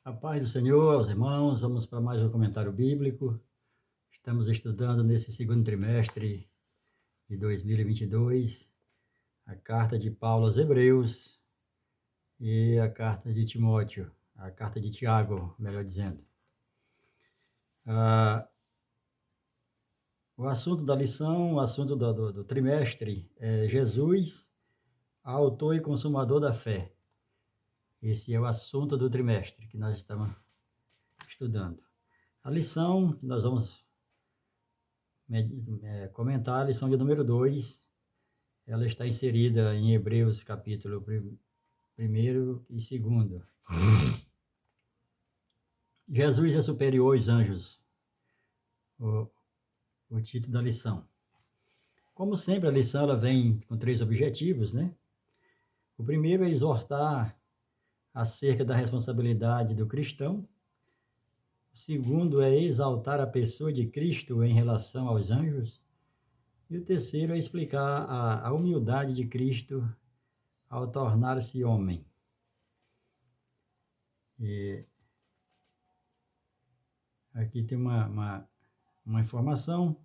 A paz do Senhor, aos irmãos, vamos para mais um comentário bíblico. Estamos estudando nesse segundo trimestre de 2022 a carta de Paulo aos Hebreus e a carta de Timóteo, a carta de Tiago, melhor dizendo. O assunto da lição, o assunto do trimestre é Jesus, autor e consumador da fé. Esse é o assunto do trimestre que nós estamos estudando. A lição que nós vamos comentar, a lição de número 2, ela está inserida em Hebreus capítulo 1 e 2. Jesus é superior aos anjos, o título da lição. Como sempre, a lição ela vem com 3 objetivos, né? O primeiro é exortar acerca da responsabilidade do cristão. O segundo é exaltar a pessoa de Cristo em relação aos anjos. E o terceiro é explicar a humildade de Cristo ao tornar-se homem. E aqui tem uma informação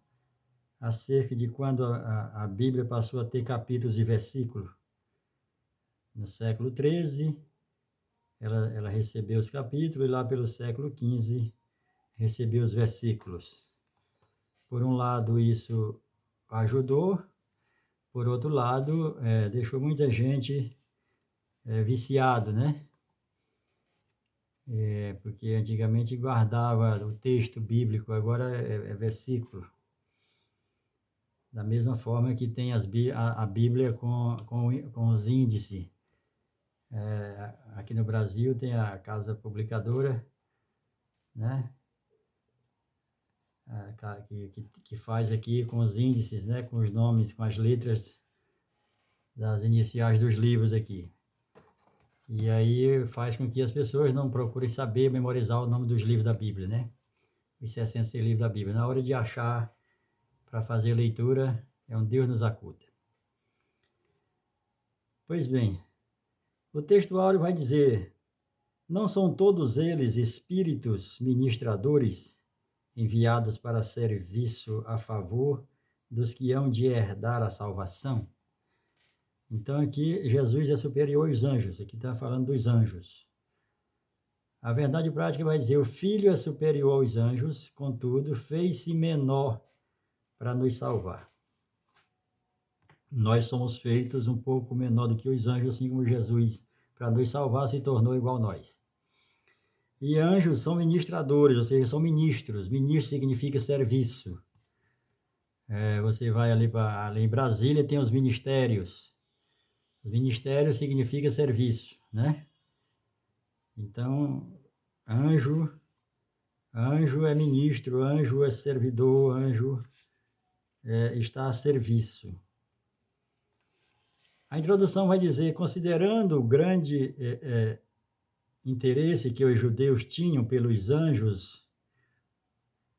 acerca de quando a Bíblia passou a ter capítulos e versículos. No século XIII, ela recebeu os capítulos, e lá pelo século XV, recebeu os versículos. Por um lado, isso ajudou, por outro lado, deixou muita gente viciado, né? Porque antigamente guardava o texto bíblico, agora é versículo. Da mesma forma que tem a Bíblia com os índices. Aqui no Brasil tem a Casa Publicadora, né? Que faz aqui com os índices, né? Com os nomes, com as letras das iniciais dos livros aqui. E aí faz com que as pessoas não procurem saber memorizar o nome dos livros da Bíblia, né? Os 66 livros da Bíblia. Na hora de achar para fazer a leitura, é um Deus nos acuda. Pois bem, o texto áureo vai dizer: não são todos eles espíritos ministradores enviados para serviço a favor dos que hão de herdar a salvação? Então aqui Jesus é superior aos anjos, aqui está falando dos anjos. A verdade prática vai dizer: o Filho é superior aos anjos, contudo, fez-se menor para nos salvar. Nós somos feitos um pouco menor do que os anjos, assim como Jesus, para nos salvar, se tornou igual a nós. E anjos são ministradores, ou seja, são ministros. Ministro significa serviço. Você vai ali em Brasília, tem os ministérios. Os ministérios significa serviço, né? Então, anjo é ministro, anjo é servidor, anjo está a serviço. A introdução vai dizer: considerando o grande interesse que os judeus tinham pelos anjos,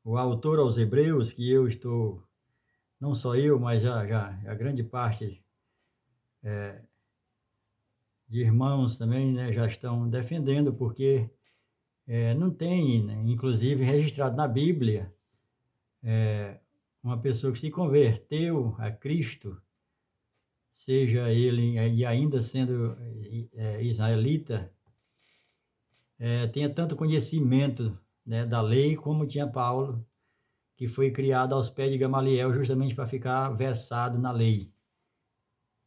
o autor aos Hebreus, que eu estou, não só eu, mas já a grande parte de irmãos também, né, já estão defendendo, porque não tem, né, inclusive registrado na Bíblia, uma pessoa que se converteu a Cristo, seja ele, e ainda sendo israelita, tenha tanto conhecimento, né, da lei como tinha Paulo, que foi criado aos pés de Gamaliel justamente para ficar versado na lei.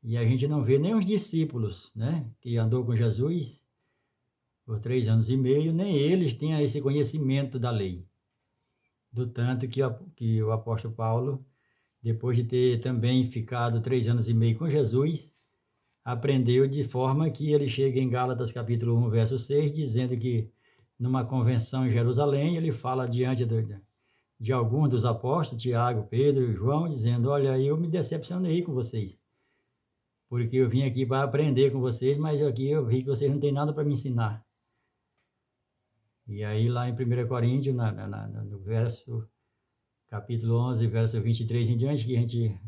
E a gente não vê nem os discípulos, né, que andou com Jesus por 3 anos e meio, nem eles têm esse conhecimento da lei. Do tanto que o apóstolo Paulo, depois de ter também ficado 3 anos e meio com Jesus, aprendeu de forma que ele chega em Gálatas capítulo 1, verso 6, dizendo que numa convenção em Jerusalém, ele fala diante de alguns dos apóstolos, Tiago, Pedro e João, dizendo: olha, eu me decepcionei com vocês, porque eu vim aqui para aprender com vocês, mas aqui eu vi que vocês não têm nada para me ensinar. E aí lá em 1 Coríntios, no verso, capítulo 11, verso 23 em diante, que a gente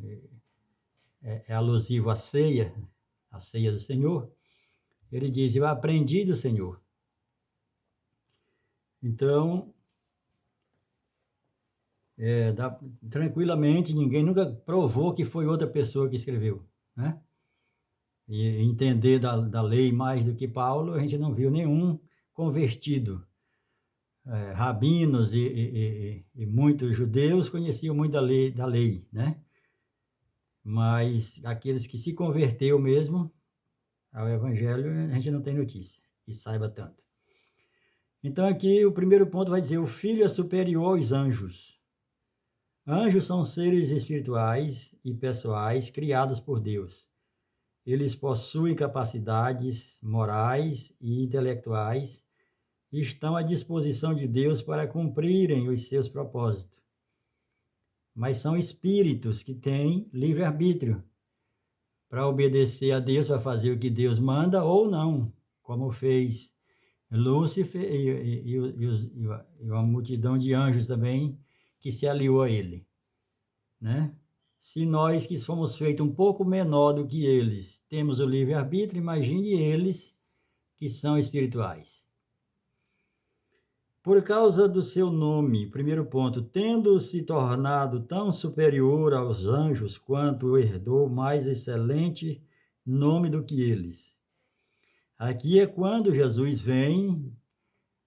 é alusivo à ceia do Senhor, ele diz: eu aprendi do Senhor Então, tranquilamente, ninguém nunca provou que foi outra pessoa que escreveu, né? E entender da lei mais do que Paulo, a gente não viu nenhum convertido. Rabinos e muitos judeus conheciam muito da lei, né? Mas aqueles que se converteu mesmo ao evangelho, a gente não tem notícia, que saiba tanto. Então aqui o primeiro ponto vai dizer, o filho é superior aos anjos. Anjos são seres espirituais e pessoais criados por Deus. Eles possuem capacidades morais e intelectuais e estão à disposição de Deus para cumprirem os seus propósitos. Mas são espíritos que têm livre-arbítrio para obedecer a Deus, para fazer o que Deus manda ou não, como fez Lúcifer e uma multidão de anjos também que se aliou a ele, né? Se nós que fomos feitos um pouco menor do que eles, temos o livre-arbítrio, imagine eles que são espirituais. Por causa do seu nome, primeiro ponto, tendo se tornado tão superior aos anjos quanto herdou mais excelente nome do que eles. Aqui é quando Jesus vem,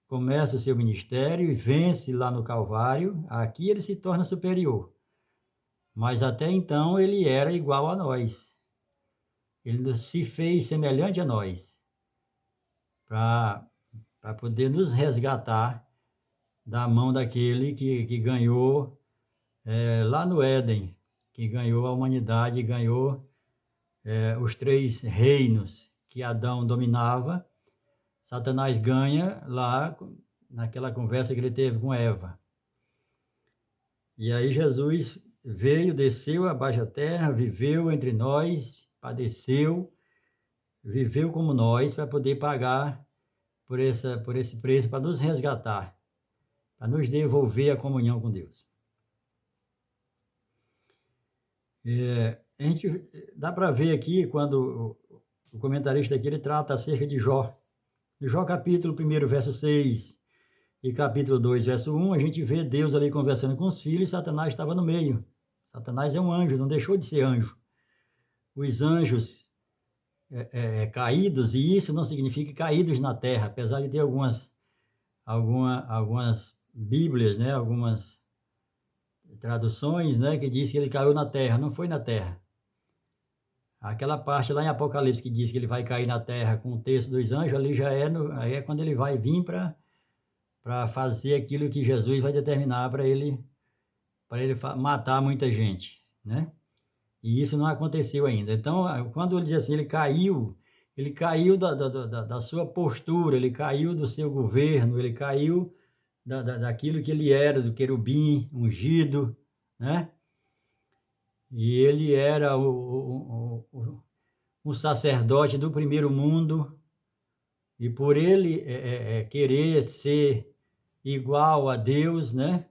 começa o seu ministério e vence lá no Calvário, aqui ele se torna superior. Mas até então ele era igual a nós. Ele se fez semelhante a nós, para poder nos resgatar da mão daquele que ganhou lá no Éden, que ganhou a humanidade, ganhou os 3 reinos que Adão dominava. Satanás ganha lá naquela conversa que ele teve com Eva. E aí Jesus veio, desceu abaixo da terra, viveu entre nós, padeceu, viveu como nós para poder pagar por esse preço, para nos resgatar, para nos devolver a comunhão com Deus. A gente dá para ver aqui, quando o comentarista aqui, ele trata acerca de Jó. No Jó capítulo 1, verso 6 e capítulo 2, verso 1, a gente vê Deus ali conversando com os filhos e Satanás estava no meio. Satanás é um anjo, não deixou de ser anjo. Os anjos caídos, e isso não significa caídos na terra, apesar de ter algumas bíblias, né, algumas traduções, né, que diz que ele caiu na terra, não foi na terra. Aquela parte lá em Apocalipse que diz que ele vai cair na terra com o texto dos anjos, ali já aí é quando ele vai vir para fazer aquilo que Jesus vai determinar para ele matar muita gente, né? E isso não aconteceu ainda. Então, quando ele diz assim, ele caiu da sua postura, ele caiu do seu governo, ele caiu daquilo que ele era, do querubim ungido, né? E ele era um sacerdote do primeiro mundo, e por ele querer ser igual a Deus, né?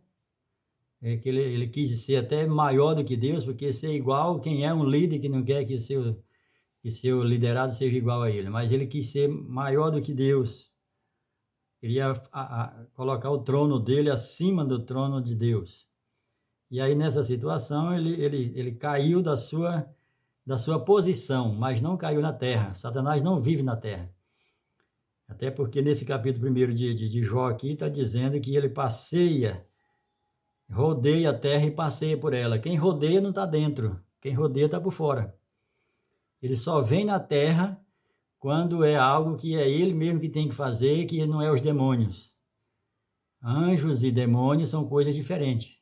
Que ele quis ser até maior do que Deus, porque ser igual, quem é um líder que não quer que seu liderado seja igual a ele, mas ele quis ser maior do que Deus, queria colocar o trono dele acima do trono de Deus. E aí, nessa situação, ele caiu da sua posição, mas não caiu na terra. Satanás não vive na terra. Até porque nesse capítulo 1 de Jó aqui está dizendo que ele rodeia a terra e passeia por ela. Quem rodeia não está dentro, quem rodeia está por fora. Ele só vem na terra quando é algo que é ele mesmo que tem que fazer, que não é os demônios. Anjos e demônios são coisas diferentes.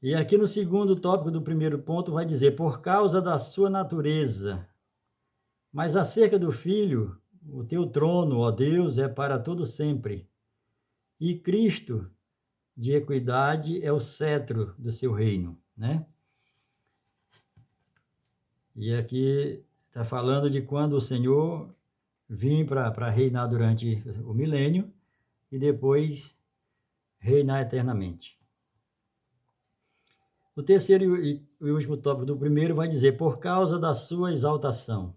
E aqui no segundo tópico do primeiro ponto vai dizer, por causa da sua natureza. Mas acerca do Filho, o teu trono, ó Deus, é para todo sempre. E Cristo, de equidade, é o cetro do seu reino, né? E aqui está falando de quando o Senhor vir para reinar durante o milênio e depois reinar eternamente. O terceiro e último tópico do primeiro vai dizer, por causa da sua exaltação.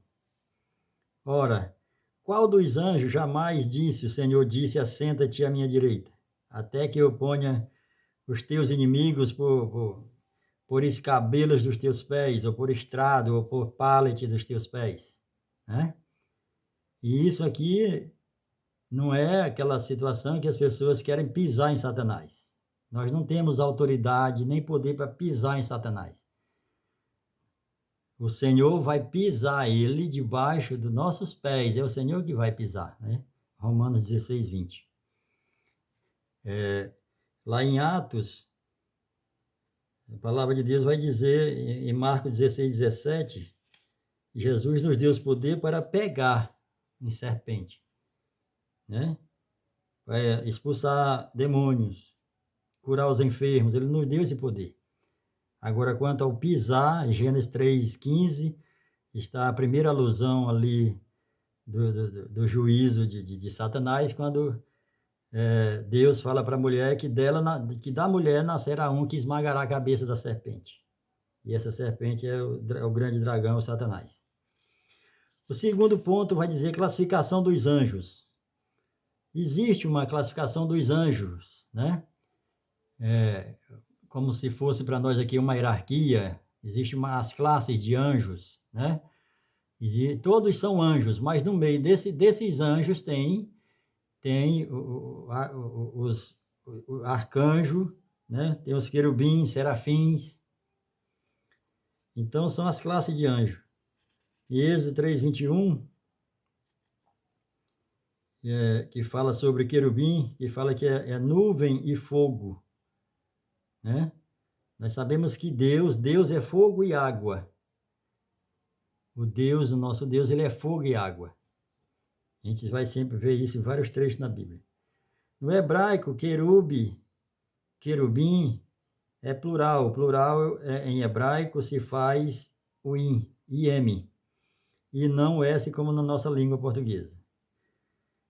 Ora, Qual dos anjos jamais disse, o Senhor disse, assenta-te à minha direita, até que eu ponha os teus inimigos por escabelos dos teus pés, ou por estrado, ou por palete dos teus pés, né? E isso aqui não é aquela situação que as pessoas querem pisar em Satanás. Nós não temos autoridade nem poder para pisar em Satanás. O Senhor vai pisar ele debaixo dos nossos pés. É o Senhor que vai pisar, né? Romanos 16, 20. Lá em Atos, a palavra de Deus vai dizer, em Marcos 16, 17, Jesus nos deu o poder para pegar em serpente, né? Para expulsar demônios, curar os enfermos. Ele nos deu esse poder. Agora, quanto ao pisar, Gênesis 3,15, está a primeira alusão ali do juízo de Satanás, quando Deus fala para a mulher que da mulher nascerá um que esmagará a cabeça da serpente. E essa serpente é o grande dragão, o Satanás. O segundo ponto vai dizer classificação dos anjos. Existe uma classificação dos anjos, né? Como se fosse para nós aqui uma hierarquia. Existem as classes de anjos, né? Todos são anjos, mas no meio desses anjos tem o arcanjo, né? Tem os querubins, serafins. Então, são as classes de anjo. E Êxodo 3:21, que fala sobre querubim, que fala que é nuvem e fogo, né? Nós sabemos que Deus é fogo e água. O nosso Deus, ele é fogo e água. A gente vai sempre ver isso em vários trechos na Bíblia. No hebraico, querubim é plural. O plural em hebraico se faz o im, e não o s como na nossa língua portuguesa.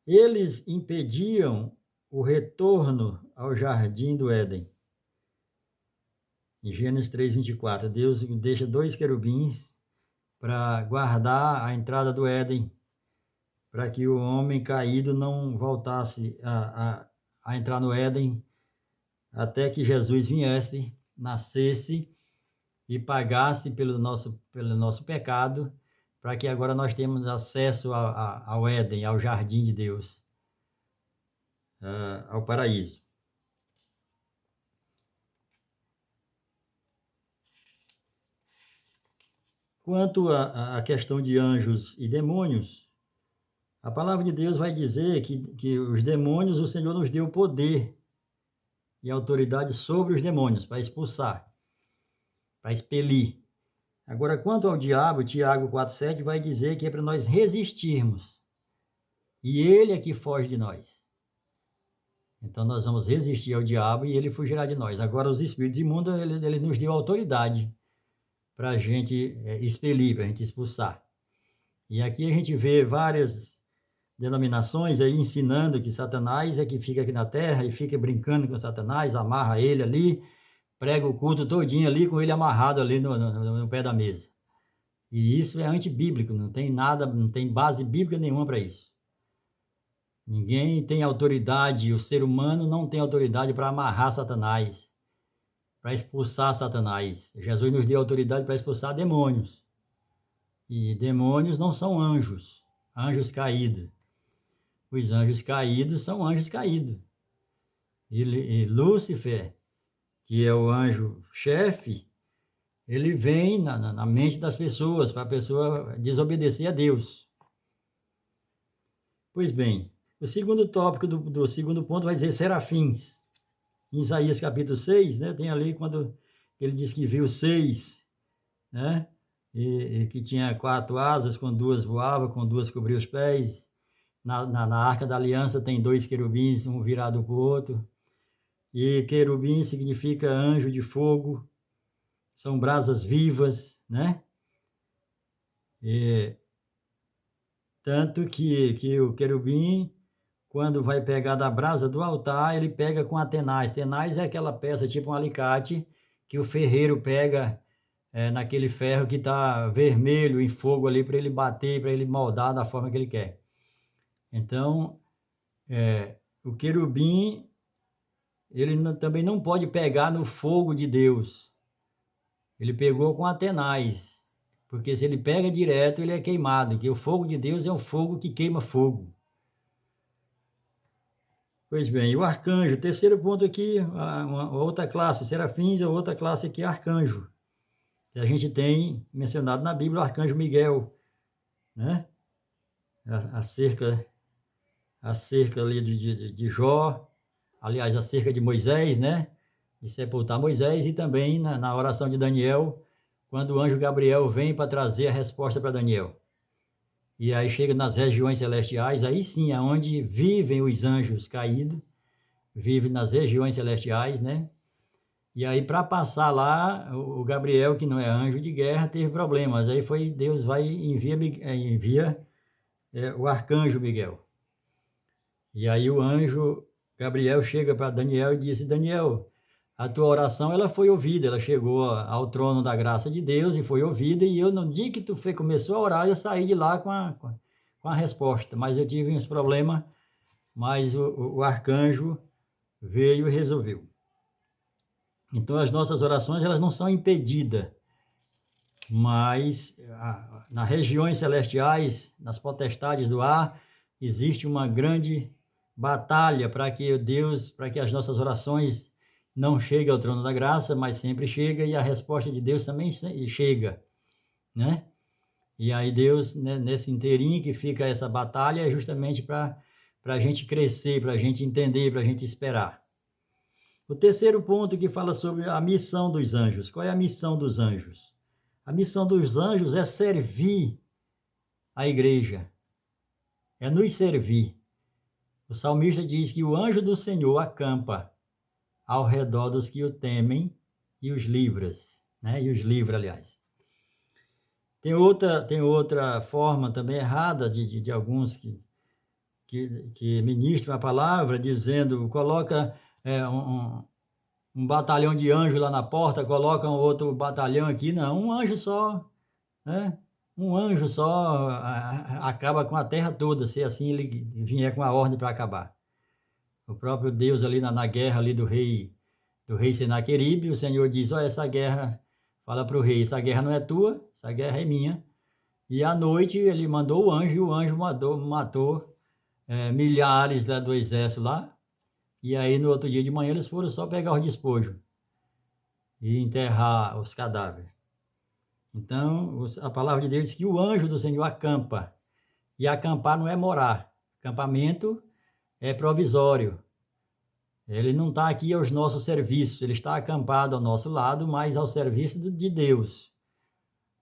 Eles impediam o retorno ao jardim do Éden. Em Gênesis 3:24, Deus deixa 2 querubins para guardar a entrada do Éden, para que o homem caído não voltasse a entrar no Éden, até que Jesus viesse, nascesse e pagasse pelo nosso pecado, para que agora nós tenhamos acesso ao Éden, ao jardim de Deus, ao paraíso. Quanto à questão de anjos e demônios, a palavra de Deus vai dizer que os demônios, o Senhor nos deu poder e autoridade sobre os demônios, para expulsar, para expelir. Agora, quanto ao diabo, Tiago 4,7 vai dizer que é para nós resistirmos. E ele é que foge de nós. Então, nós vamos resistir ao diabo e ele fugirá de nós. Agora, os espíritos imundos, ele nos deu autoridade para a gente expelir, para a gente expulsar. E aqui a gente vê várias denominações aí ensinando que Satanás é que fica aqui na terra e fica brincando com Satanás, amarra ele ali, prega o culto todinho ali com ele amarrado ali no pé da mesa. E isso é antibíblico, não tem nada, não tem base bíblica nenhuma para isso. Ninguém tem autoridade, o ser humano não tem autoridade para amarrar Satanás, para expulsar Satanás. Jesus nos deu autoridade para expulsar demônios. E demônios não são anjos caídos. Os anjos caídos são anjos caídos. E Lúcifer, que é o anjo-chefe, ele vem na mente das pessoas, para a pessoa desobedecer a Deus. Pois bem, o segundo tópico do segundo ponto vai dizer serafins. Em Isaías capítulo 6, né, tem ali quando ele diz que viu 6, né, e que tinha 4 asas, com 2 voava, com 2 cobria os pés. Na Arca da Aliança tem 2 querubins, um virado para o outro. E querubim significa anjo de fogo, são brasas vivas, né? Tanto que o querubim, quando vai pegar da brasa do altar, ele pega com a tenaz. Tenaz é aquela peça, tipo um alicate, que o ferreiro pega naquele ferro que está vermelho em fogo ali, para ele bater, para ele moldar da forma que ele quer. Então, o querubim, ele também não pode pegar no fogo de Deus. Ele pegou com Atenais, porque se ele pega direto, ele é queimado, porque o fogo de Deus é um fogo que queima fogo. Pois bem, o arcanjo, terceiro ponto aqui, uma outra classe, serafins, a outra classe aqui, arcanjo. Que a gente tem mencionado na Bíblia o arcanjo Miguel, né? Acerca ali de Jó, aliás, acerca de Moisés, né? De sepultar Moisés, e também na oração de Daniel, quando o anjo Gabriel vem para trazer a resposta para Daniel. E aí chega nas regiões celestiais, aí sim, aonde vivem os anjos caídos, vivem nas regiões celestiais, né? E aí, para passar lá, o Gabriel, que não é anjo de guerra, teve problemas. Aí Deus vai e envia o arcanjo Miguel. E aí o anjo Gabriel chega para Daniel e disse: Daniel, a tua oração ela foi ouvida, ela chegou ao trono da graça de Deus e foi ouvida, e eu, no dia que tu começou a orar, eu saí de lá com a resposta, mas eu tive uns problemas, mas o arcanjo veio e resolveu. Então, as nossas orações, elas não são impedidas, mas nas regiões celestiais, nas potestades do ar, existe uma grande batalha para que as nossas orações não cheguem ao trono da graça, mas sempre chega, e a resposta de Deus também chega, né? E aí Deus, né, nesse inteirinho que fica essa batalha, é justamente para a gente crescer, para a gente entender, para a gente esperar. O terceiro ponto que fala sobre a missão dos anjos. Qual é a missão dos anjos? A missão dos anjos é servir a igreja, é nos servir. O salmista diz que o anjo do Senhor acampa ao redor dos que o temem e os livra, né? E os livra, aliás. Tem outra forma também errada de alguns que ministram a palavra, dizendo, coloca um batalhão de anjos lá na porta, coloca um outro batalhão aqui. Não, um anjo só, né? Um anjo só acaba com a terra toda, se assim ele vier com a ordem para acabar. O próprio Deus ali na guerra ali do rei Senaqueribe, o Senhor diz: olha, essa guerra, fala para o rei, essa guerra não é tua, essa guerra é minha. E à noite ele mandou o anjo, e o anjo matou milhares do exército lá. E aí no outro dia de manhã eles foram só pegar os despojos e enterrar os cadáveres. Então, a palavra de Deus diz que o anjo do Senhor acampa. E acampar não é morar. Acampamento é provisório. Ele não está aqui aos nossos serviços. Ele está acampado ao nosso lado, mas ao serviço de Deus,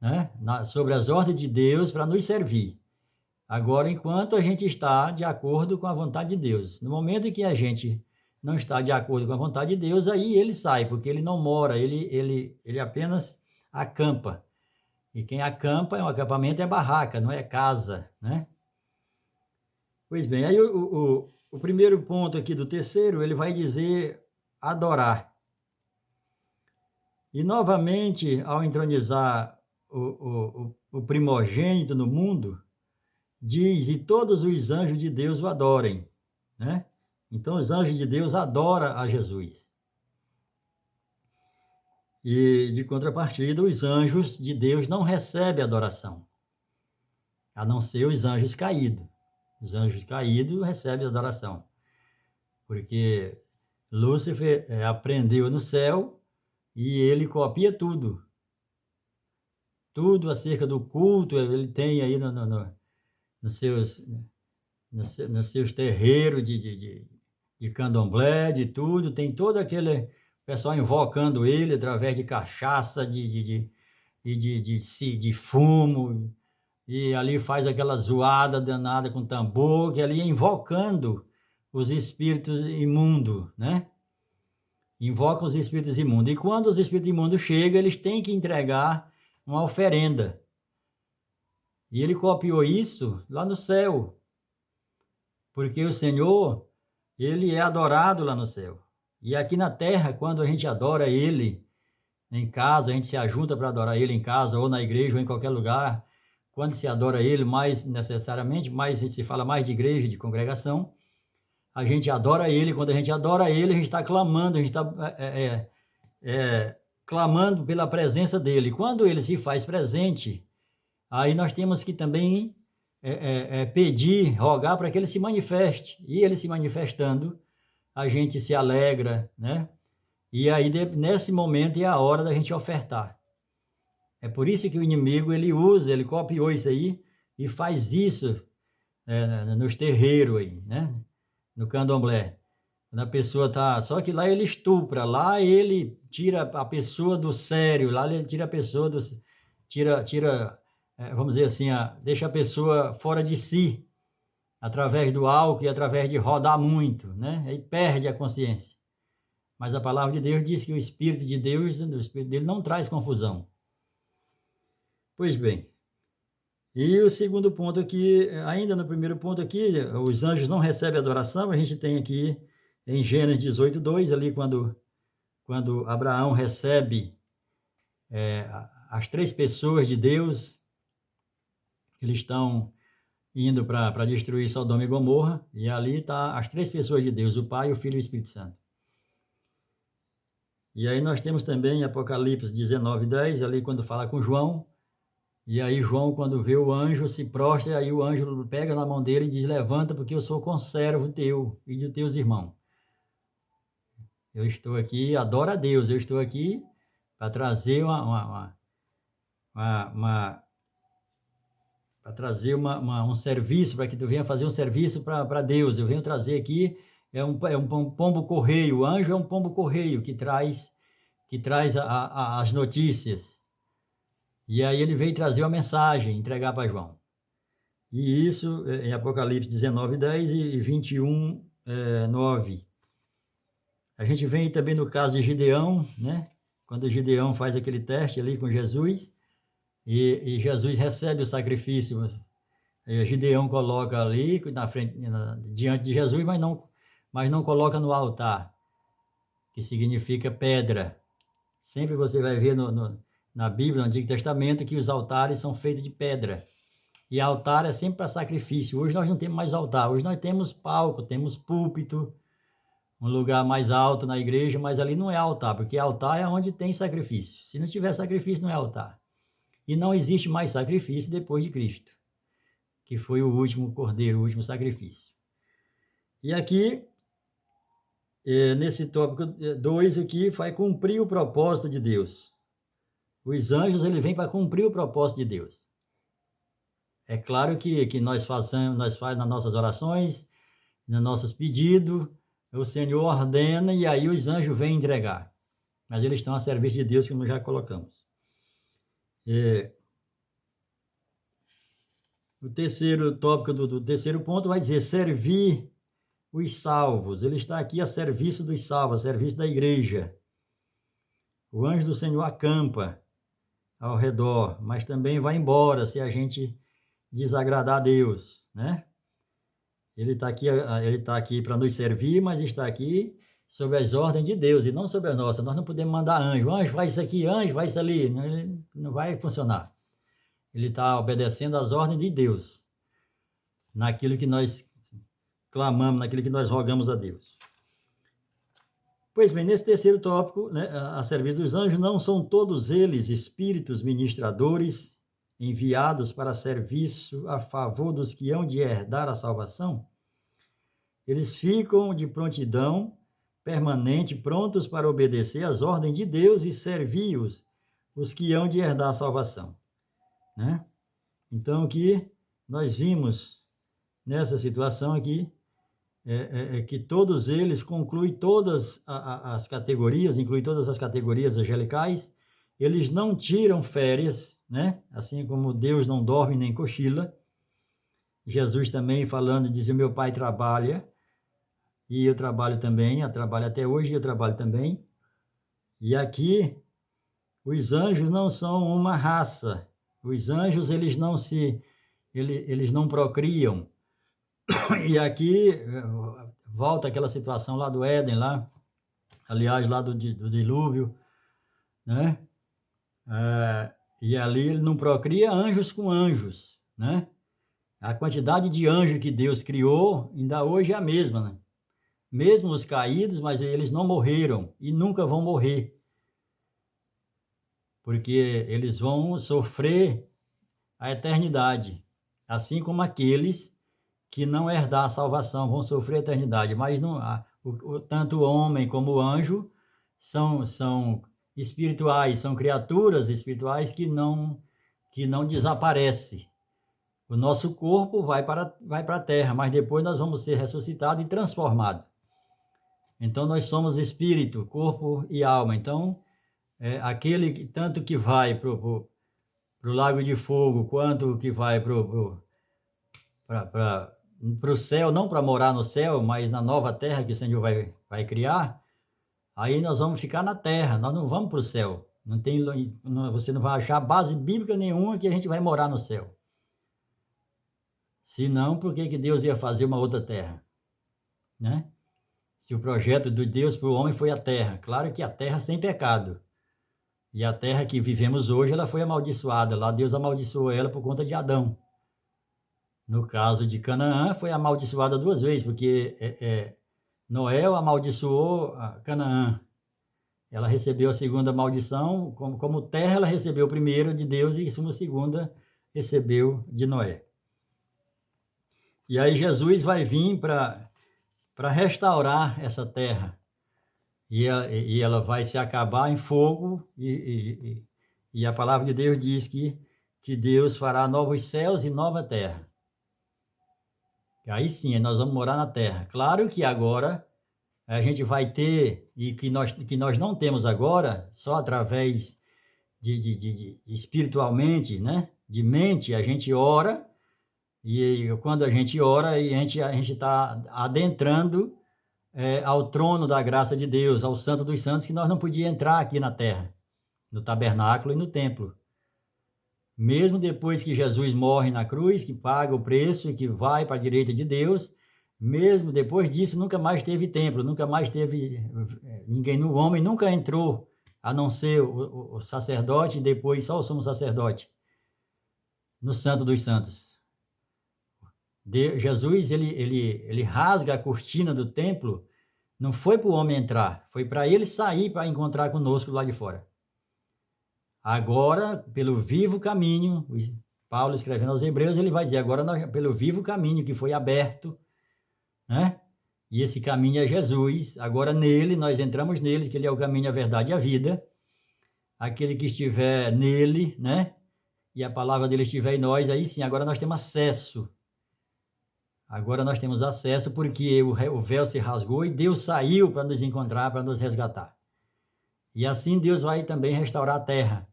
né? Sobre as ordens de Deus para nos servir. Agora, enquanto a gente está de acordo com a vontade de Deus. No momento em que a gente não está de acordo com a vontade de Deus, aí ele sai, porque ele não mora, ele apenas acampa. E quem acampa, um acampamento é barraca, não é casa, né? Pois bem, aí o primeiro ponto aqui do terceiro, ele vai dizer adorar. E novamente, ao entronizar o primogênito no mundo, diz, e todos os anjos de Deus o adorem, né? Então, os anjos de Deus adoram a Jesus. E, de contrapartida, os anjos de Deus não recebem adoração, a não ser os anjos caídos. Os anjos caídos recebem adoração, porque Lúcifer aprendeu no céu e ele copia tudo. Tudo acerca do culto, ele tem aí nos seus terreiros de candomblé, de tudo, tem todo aquele pessoal invocando ele através de cachaça, de fumo, e ali faz aquela zoada danada com tambor, que ali é invocando os espíritos imundos, né? Invoca os espíritos imundos. E quando os espíritos imundos chegam, eles têm que entregar uma oferenda. E ele copiou isso lá no céu, porque o Senhor, ele é adorado lá no céu. E aqui na terra, quando a gente adora ele em casa, a gente se ajunta para adorar ele em casa, ou na igreja, ou em qualquer lugar, quando se adora ele mais necessariamente, mais se fala mais de igreja, de congregação, a gente adora ele. Quando a gente adora ele, a gente está clamando, a gente está clamando pela presença dele. Quando ele se faz presente, aí nós temos que também pedir, rogar para que ele se manifeste. E ele se manifestando, a gente se alegra, né? E aí, nesse momento, é a hora da gente ofertar. É por isso que o inimigo, ele copiou isso aí e faz isso nos terreiros aí, né? No candomblé. Quando a pessoa tá... Só que lá ele estupra, lá ele tira a pessoa do sério, lá ele tira a pessoa do... vamos dizer assim, deixa a pessoa fora de si, através do álcool e através de rodar muito, né? Aí perde a consciência. Mas a palavra de Deus diz que o Espírito de Deus, o Espírito dele não traz confusão. Pois bem, e o segundo ponto aqui, ainda no primeiro ponto aqui, os anjos não recebem adoração. A gente tem aqui em Gênesis 18:2, ali quando Abraão recebe as 3 pessoas de Deus, eles estão indo para destruir Sodoma e Gomorra, e ali está as 3 pessoas de Deus, o Pai, o Filho e o Espírito Santo. E aí nós temos também Apocalipse 19:10, ali quando fala com João, e aí João, quando vê o anjo, se prostra, e aí o anjo pega na mão dele e diz: levanta, porque eu sou conservo teu e de teus irmãos. Eu estou aqui, adora a Deus, eu estou aqui para trazer um serviço, para que tu venha fazer um serviço para Deus. Eu venho trazer aqui, um pombo correio. O anjo é um pombo correio que traz as notícias. E aí ele veio trazer uma mensagem, entregar para João. E isso em Apocalipse 19:10 e 21:9. A gente vem também no caso de Gideão, né? Quando Gideão faz aquele teste ali com Jesus, e Jesus recebe o sacrifício. Gideão coloca ali na frente, diante de Jesus, mas não coloca no altar, que significa pedra. Sempre você vai ver na Bíblia, no Antigo Testamento, que os altares são feitos de pedra. E altar é sempre para sacrifício. Hoje nós não temos mais altar. Hoje nós temos palco, temos púlpito, um lugar mais alto na igreja, mas ali não é altar, porque altar é onde tem sacrifício. Se não tiver sacrifício, não é altar. E não existe mais sacrifício depois de Cristo, que foi o último cordeiro, o último sacrifício. E aqui, nesse tópico 2 aqui, vai cumprir o propósito de Deus. Os anjos, ele vem para cumprir o propósito de Deus. É claro que nós fazemos nas nossas orações, nos nossos pedidos, o Senhor ordena e aí os anjos vêm entregar. Mas eles estão a serviço de Deus, como já colocamos. O terceiro tópico do terceiro ponto vai dizer servir os salvos. Ele está aqui a serviço dos salvos, a serviço da igreja. O anjo do Senhor acampa ao redor, mas também vai embora se a gente desagradar a Deus, né? Ele está aqui para nos servir, mas está aqui sob as ordens de Deus e não sob as nossas. Nós não podemos mandar anjo faz isso aqui, anjo faz isso ali. Não vai funcionar. Ele está obedecendo às ordens de Deus, naquilo que nós clamamos, naquilo que nós rogamos a Deus. Pois bem, nesse terceiro tópico, né, a serviço dos anjos, não são todos eles espíritos ministradores enviados para serviço a favor dos que hão de herdar a salvação? Eles ficam de prontidão permanente, prontos para obedecer às ordens de Deus e servir os que hão de herdar a salvação, né? Então, aqui nós vimos nessa situação aqui, que todos eles concluem todas as categorias, inclui todas as categorias angelicais. Eles não tiram férias, né? Assim como Deus não dorme nem cochila. Jesus também falando, dizia: meu Pai trabalha, e eu trabalho também, eu trabalho até hoje e eu trabalho também. E aqui, os anjos não são uma raça. Os anjos, eles não procriam. E aqui volta aquela situação lá do Éden, aliás, lá do dilúvio, né? E ali ele não procria anjos com anjos, né? A quantidade de anjos que Deus criou ainda hoje é a mesma, né? Mesmo os caídos, mas eles não morreram e nunca vão morrer, porque eles vão sofrer a eternidade, assim como aqueles que não herdar a salvação vão sofrer a eternidade, mas não, tanto o homem como o anjo são espirituais, são criaturas espirituais que não desaparecem. O nosso corpo vai para a terra, mas depois nós vamos ser ressuscitados e transformados. Então, nós somos espírito, corpo e alma. Então, aquele tanto que vai para o lago de fogo, quanto que vai para o céu, não para morar no céu, mas na nova terra que o Senhor vai criar, aí nós vamos ficar na terra, nós não vamos para o céu. Você não vai achar base bíblica nenhuma que a gente vai morar no céu. Se não, por que Deus ia fazer uma outra terra? Né? Se o projeto de Deus para o homem foi a terra, claro que a terra sem pecado. E a terra que vivemos hoje, ela foi amaldiçoada. Lá Deus amaldiçoou ela por conta de Adão. No caso de Canaã, foi amaldiçoada 2 vezes, porque Noé amaldiçoou a Canaã. Ela recebeu a segunda maldição, como terra, ela recebeu o primeiro de Deus e a segunda recebeu de Noé. E aí Jesus vai vir para restaurar essa terra. E ela vai se acabar em fogo, e a palavra de Deus diz que Deus fará novos céus e nova terra. E aí sim, nós vamos morar na terra. Claro que agora a gente vai ter, e que nós não temos agora, só através de espiritualmente, né? De mente, a gente ora, e quando a gente ora, a gente está adentrando ao trono da graça de Deus, ao Santo dos Santos, que nós não podíamos entrar aqui na terra, no tabernáculo e no templo. Mesmo depois que Jesus morre na cruz, que paga o preço e que vai para a direita de Deus, mesmo depois disso, nunca mais teve templo, nunca mais teve ninguém, o homem nunca entrou, a não ser o sacerdote, e depois só o sumo sacerdote, no Santo dos Santos. Jesus, ele rasga a cortina do templo, não foi para o homem entrar, foi para ele sair para encontrar conosco lá de fora. Agora, pelo vivo caminho, Paulo escrevendo aos Hebreus, ele vai dizer, agora pelo vivo caminho que foi aberto, né? E esse caminho é Jesus, agora nele, nós entramos nele, que ele é o caminho, a verdade e a vida. Aquele que estiver nele, né? E a palavra dele estiver em nós, aí sim, agora nós temos acesso. Agora nós temos acesso porque o véu se rasgou e Deus saiu para nos encontrar, para nos resgatar. E assim Deus vai também restaurar a terra.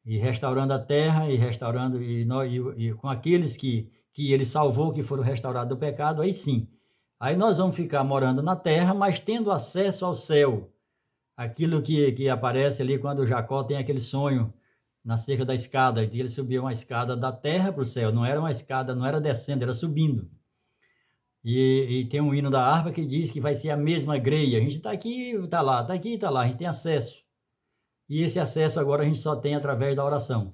E restaurando a terra, e restaurando, e com aqueles que ele salvou, que foram restaurados do pecado, aí sim. Aí nós vamos ficar morando na terra, mas tendo acesso ao céu. Aquilo que aparece ali quando Jacó tem aquele sonho na cerca da escada, que ele subiu uma escada da terra para o céu, não era uma escada, não era descendo, era subindo. E tem um hino da harpa que diz que vai ser a mesma greia. A gente está aqui, está lá, está aqui, está lá, a gente tem acesso. E esse acesso agora a gente só tem através da oração.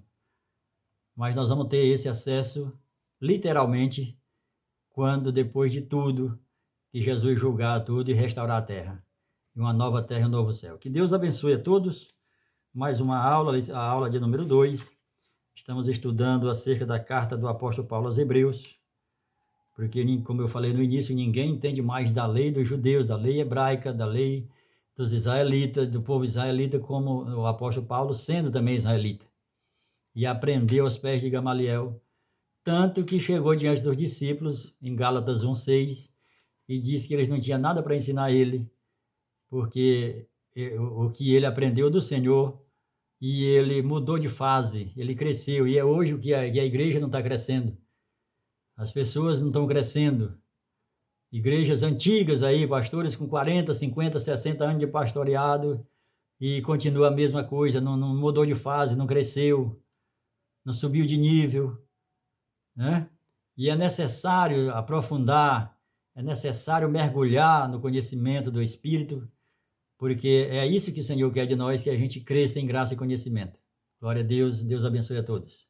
Mas nós vamos ter esse acesso, literalmente, quando depois de tudo, que Jesus julgar tudo e restaurar a terra. E uma nova terra e um novo céu. Que Deus abençoe a todos. Mais uma aula, a aula de número 2. Estamos estudando acerca da carta do apóstolo Paulo aos Hebreus. Porque, como eu falei no início, ninguém entende mais da lei dos judeus, da lei hebraica, da lei dos israelitas, do povo israelita, como o apóstolo Paulo, sendo também israelita. E aprendeu aos pés de Gamaliel, tanto que chegou diante dos discípulos, em Gálatas 1:6, e disse que eles não tinham nada para ensinar ele, porque o que ele aprendeu do Senhor, e ele mudou de fase, ele cresceu, e é hoje o que a igreja não está crescendo. As pessoas não estão crescendo. Igrejas antigas aí, pastores com 40, 50, 60 anos de pastoreado, e continua a mesma coisa, não mudou de fase, não cresceu, não subiu de nível, né? E é necessário aprofundar, é necessário mergulhar no conhecimento do Espírito, porque é isso que o Senhor quer de nós, que a gente cresça em graça e conhecimento. Glória a Deus, Deus abençoe a todos.